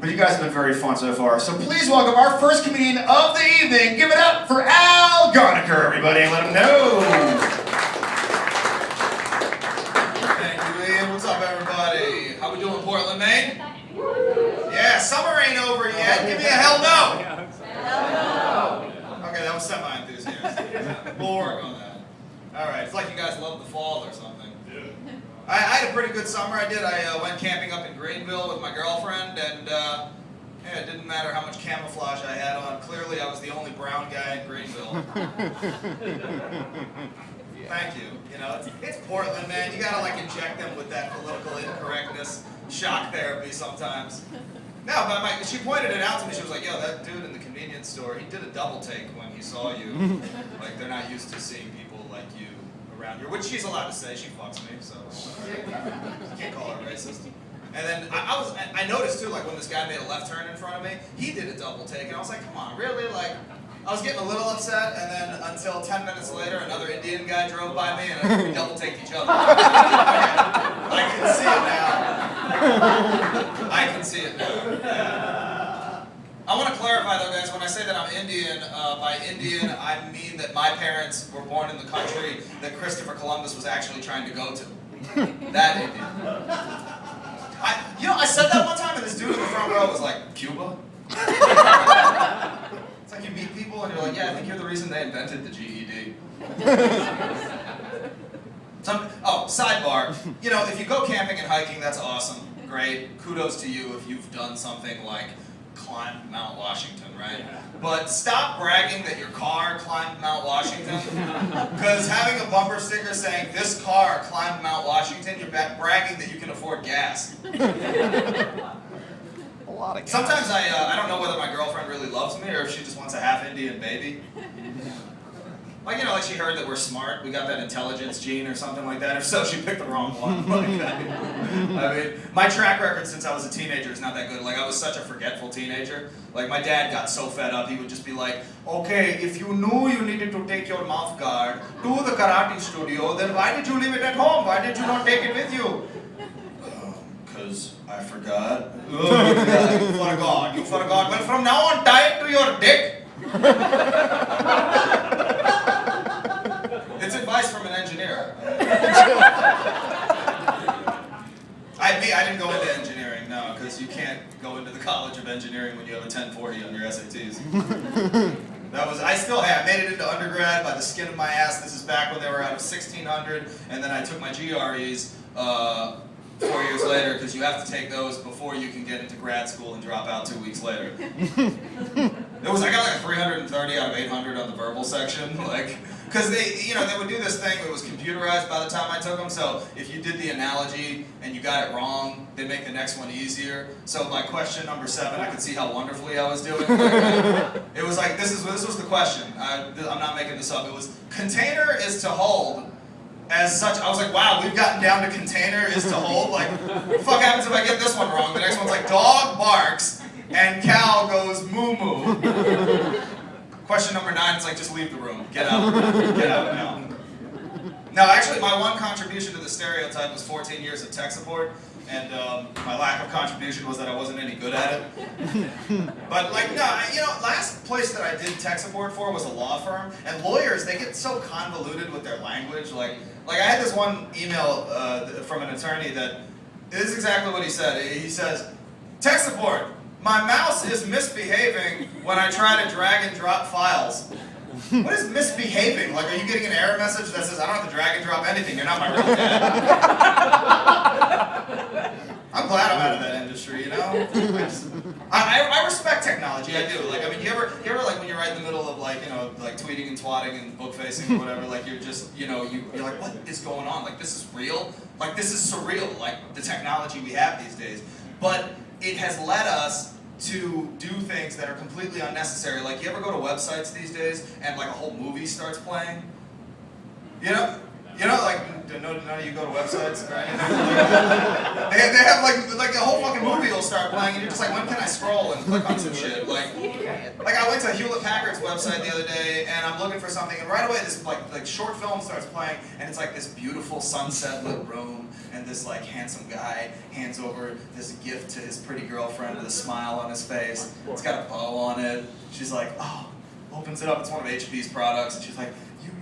But you guys have been very fun so far. So please welcome our first comedian of the evening. Give it up for Ghanekar, everybody, and let him know. Thank you, Ian. What's up, everybody? How we doing, Portland, Maine? Yeah, summer ain't over yet. Give me a hell no. Okay, that was semi-enthusiastic. We'll work on that. All right, it's like you guys love the fall or something. I had a pretty good summer. I went camping up in Greenville with my girlfriend, and yeah, it didn't matter how much camouflage I had on. Clearly, I was the only brown guy in Greenville. Thank you. You know, it's Portland, man. You gotta like inject them with that political incorrectness, shock therapy sometimes. No, but she pointed it out to me. She was like, "Yo, that dude in the convenience store, he did a double take when he saw you. Like, they're not used to seeing people like you around here," which she's allowed to say. She fucks me, so you can't call her racist. And then I noticed too, like when this guy made a left turn in front of me, he did a double take, and I was like, "Come on, really?" Like, I was getting a little upset, and then until 10 minutes later, another Indian guy drove by me, and we double taked each other. I can see it now. I can see it now. Yeah. I want to clarify though, guys, when I say that I'm Indian, by Indian, I mean that my parents were born in the country that Christopher Columbus was actually trying to go to. That Indian. I said that one time, and this dude in the front row was like, "Cuba?" It's like you meet people, and you're like, "Yeah, I think you're the reason they invented the GED." Sidebar. You know, if you go camping and hiking, that's awesome. Great. Kudos to you if you've done something like climb Mount Washington, right? But stop bragging that your car climbed Mount Washington, because having a bumper sticker saying this car climbed Mount Washington, you're bragging that you can afford gas. A lot of gas. Sometimes I don't know whether my girlfriend really loves me or if she just wants a half Indian baby. Like, you know, like she heard that we're smart, we got that intelligence gene or something like that. If so, she picked the wrong one. I mean, my track record since I was a teenager is not that good. Like, I was such a forgetful teenager. Like, my dad got so fed up, he would just be like, "Okay, if you knew you needed to take your mouth guard to the karate studio, then why did you leave it at home? Why did you not take it with you?" "Because I forgot." "Oh, yeah, you forgot, you forgot. Well, from now on, tie it to your dick." It's advice from an engineer. I didn't go into engineering, no, because you can't go into the College of Engineering when you have a 1040 on your SATs. I still have, made it into undergrad by the skin of my ass. This is back when they were out of 1600, and then I took my GREs 4 years later, because you have to take those before you can get into grad school and drop out 2 weeks later. I got like a 330 out of 800 on the verbal section, like, because they would do this thing. It was computerized by the time I took them, so if you did the analogy and you got it wrong, they make the next one easier. So by question number 7, I could see how wonderfully I was doing. It was like, this was the question. I'm not making this up. It was, container is to hold. As such, I was like, wow, we've gotten down to container is to hold. Like, what the fuck happens if I get this one wrong? The next one's like, dog barks and cow goes moo moo. Question number 9 is like, just leave the room. Get out. Get out now. No, actually, my one contribution to the stereotype was 14 years of tech support, and my lack of contribution was that I wasn't any good at it. But like, no, last place that I did tech support for was a law firm, and lawyers, they get so convoluted with their language. Like I had this one email from an attorney that, this is exactly what he said. He says, "Tech support, my mouse is misbehaving when I try to drag and drop files." What is misbehaving? Like, are you getting an error message that says, "I don't have to drag and drop anything, you're not my real dad"? I'm glad I'm out of that industry, you know? I respect technology, I do. Like, I mean, you ever like when you're right in the middle of like, like tweeting and twatting and book facing or whatever, like you're just, you're like, what is going on? Like, this is real? Like, this is surreal, like the technology we have these days. But it has led us to do things that are completely unnecessary. Like, you ever go to websites these days and like a whole movie starts playing? You know? You know, like, none of you go to websites or anything? They have like the whole fucking movie will start playing and you're just like, when can I scroll and click on some shit? Like I went to Hewlett Packard's website the other day and I'm looking for something and right away this like short film starts playing and it's like this beautiful sunset lit room and this like handsome guy hands over this gift to his pretty girlfriend with a smile on his face. It's got a bow on it. She's like, oh, opens it up, it's one of HP's products and she's like,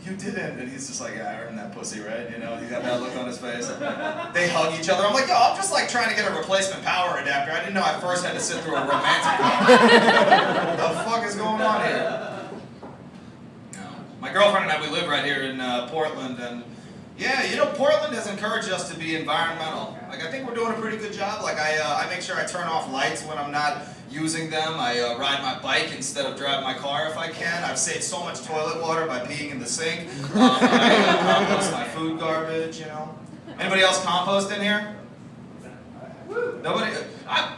you didn't. And he's just like, yeah, I earned that pussy, right? You know, he got that look on his face. They hug each other. I'm like, yo, I'm just like trying to get a replacement power adapter. I didn't know I first had to sit through a romantic What the fuck is going on here? No. My girlfriend and I, we live right here in Portland, and yeah, you know, Portland has encouraged us to be environmental. Like, I think we're doing a pretty good job. Like, I make sure I turn off lights when I'm not using them. I ride my bike instead of drive my car if I can. I've saved so much toilet water by peeing in the sink. I compost my food garbage, you know. Anybody else compost in here? Nobody?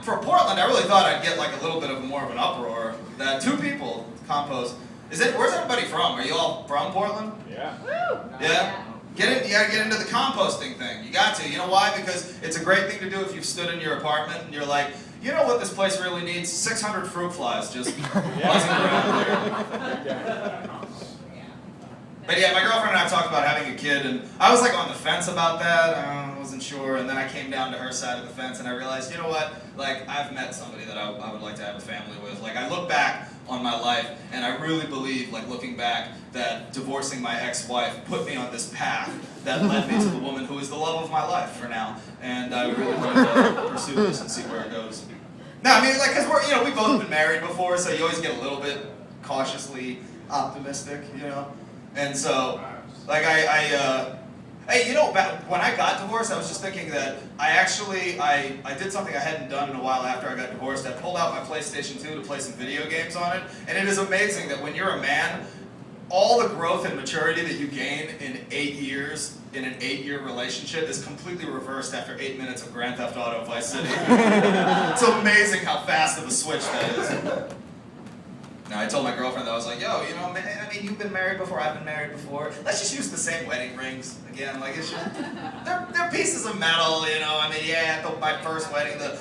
For Portland, I really thought I'd get like a little bit of more of an uproar. That 2 people compost. Where's everybody from? Are you all from Portland? Yeah. Yeah? You gotta get into the composting thing. You got to. You know why? Because it's a great thing to do if you've stood in your apartment and you're like, you know what this place really needs? 600 fruit flies just buzzing around there. But yeah, my girlfriend and I talked about having a kid, and I was like on the fence about that. I wasn't sure, and then I came down to her side of the fence, and I realized, you know what? Like, I've met somebody that I would like to have a family with. Like, I look back on my life, and I really believe, like looking back, that divorcing my ex-wife put me on this path that led me to the woman who is the love of my life for now. And I really want to pursue this and see where it goes. No, I mean, like, because we've both been married before, so you always get a little bit cautiously optimistic, you know? And so, like, hey, you know, when I got divorced, I was just thinking that I did something I hadn't done in a while after I got divorced. I pulled out my PlayStation 2 to play some video games on it, and it is amazing that when you're a man, all the growth and maturity that you gain in 8 years, in an 8-year relationship, is completely reversed after 8 minutes of Grand Theft Auto Vice City. It's amazing how fast of a switch that is. Now, I told my girlfriend that I was like, yo, you know, man, I mean, you've been married before, I've been married before. Let's just use the same wedding rings again. Like, it's just, they're pieces of metal, you know. I mean, yeah, at my first wedding, the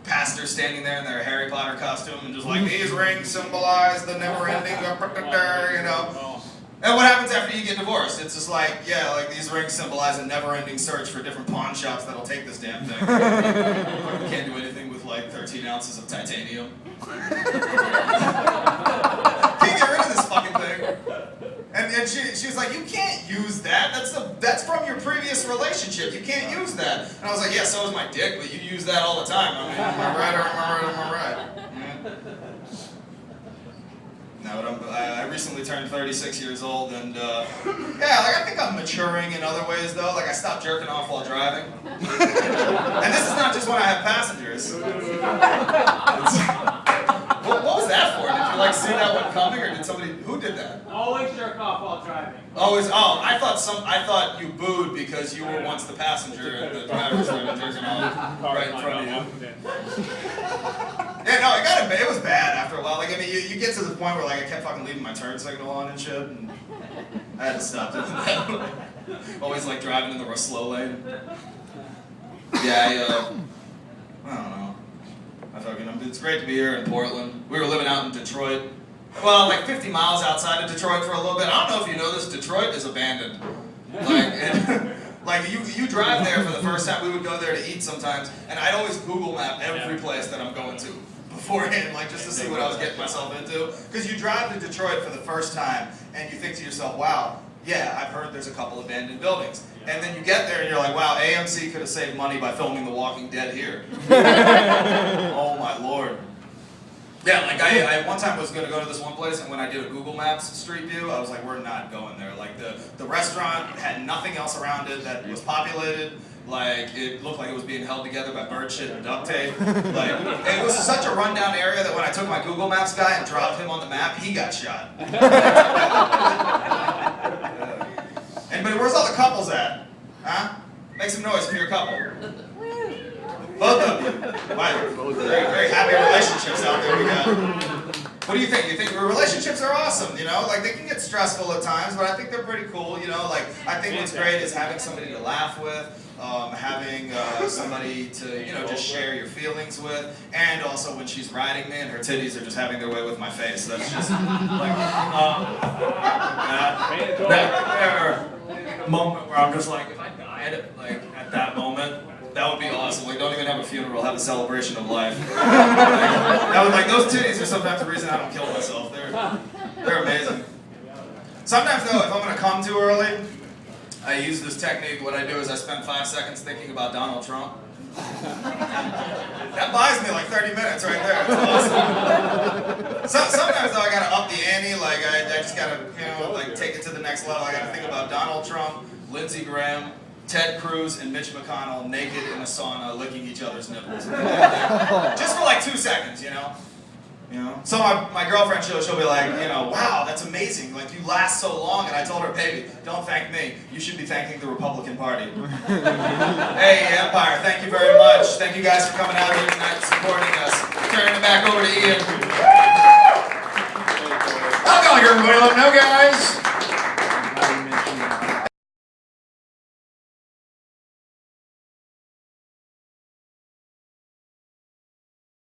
pastor standing there in their Harry Potter costume and just like, these rings symbolize the never-ending, you know. And what happens after you get divorced? It's just like, yeah, like these rings symbolize a never-ending search for different pawn shops that'll take this damn thing. You can't do anything with like 13 ounces of titanium. Can't get rid of this fucking thing. And she was like, you can't use that. That's from your previous relationship. You can't use that. And I was like, yeah, so is my dick, but you use that all the time. I mean, am I right or am I right? Yeah. No, but I recently turned 36 years old, and yeah, like I think I'm maturing in other ways though. Like I stopped jerking off while driving, and this is not just when I have passengers. What was that for? Did you like see that one coming, or did somebody? Who did that? Always jerk off while driving. Always. Oh, I thought you booed because you were once the passenger and the driver started jerking off right in front of you. Yeah, no, it was bad after a while. Like, I mean, you get to the point where like I kept fucking leaving my turn signal on and shit, and I had to stop doing that. Always like driving in the slow lane. Yeah, I don't know. It's great to be here in Portland. We were living out in Detroit. Well, like 50 miles outside of Detroit for a little bit. I don't know if you know this, Detroit is abandoned. Like, you drive there for the first time, we would go there to eat sometimes, and I'd always Google map every place that I'm going to beforehand, like just to see what I was getting myself into. Because you drive to Detroit for the first time, and you think to yourself, wow, yeah, I've heard there's a couple abandoned buildings. And then you get there and you're like, wow, AMC could have saved money by filming The Walking Dead here. Oh my Lord. Yeah, like I one time was gonna go to this one place, and when I did a Google Maps street view, I was like, we're not going there. Like the restaurant had nothing else around it that was populated. Like it looked like it was being held together by bird shit and duct tape. Like it was such a rundown area that when I took my Google Maps guy and dropped him on the map, he got shot. But where's all the couples at? Huh? Make some noise for your couple. Both of you. Wow. Very, very happy relationships out there we got. What do you think? You think relationships are awesome, you know? Like, they can get stressful at times, but I think they're pretty cool, you know? Like, I think what's great is having somebody to laugh with, having somebody to, you know, just share your feelings with, and also when she's riding me and her titties are just having their way with my face. That's just, like, that moment where I'm just like, if I died, like, at that moment, that would be awesome. Like, don't even have a funeral, have a celebration of life. Like, those titties are sometimes the reason I don't kill myself. They're amazing. Sometimes though, if I'm gonna come too early, I use this technique. What I do is I spend 5 seconds thinking about Donald Trump. That buys me like 30 minutes right there. It's awesome. Sometimes though, I gotta up the ante. Like, I just gotta, you know, like, take it to the next level. I gotta think about Donald Trump, Lindsey Graham, Ted Cruz, and Mitch McConnell naked in a sauna licking each other's nipples. Just for like 2 seconds, you know? So my girlfriend, she'll be like, you know, wow, that's amazing. Like, you last so long. And I told her, baby, don't thank me. You should be thanking the Republican Party. Hey, Empire, thank you very much. Thank you guys for coming out here tonight and supporting us. Turning it back over to Ian.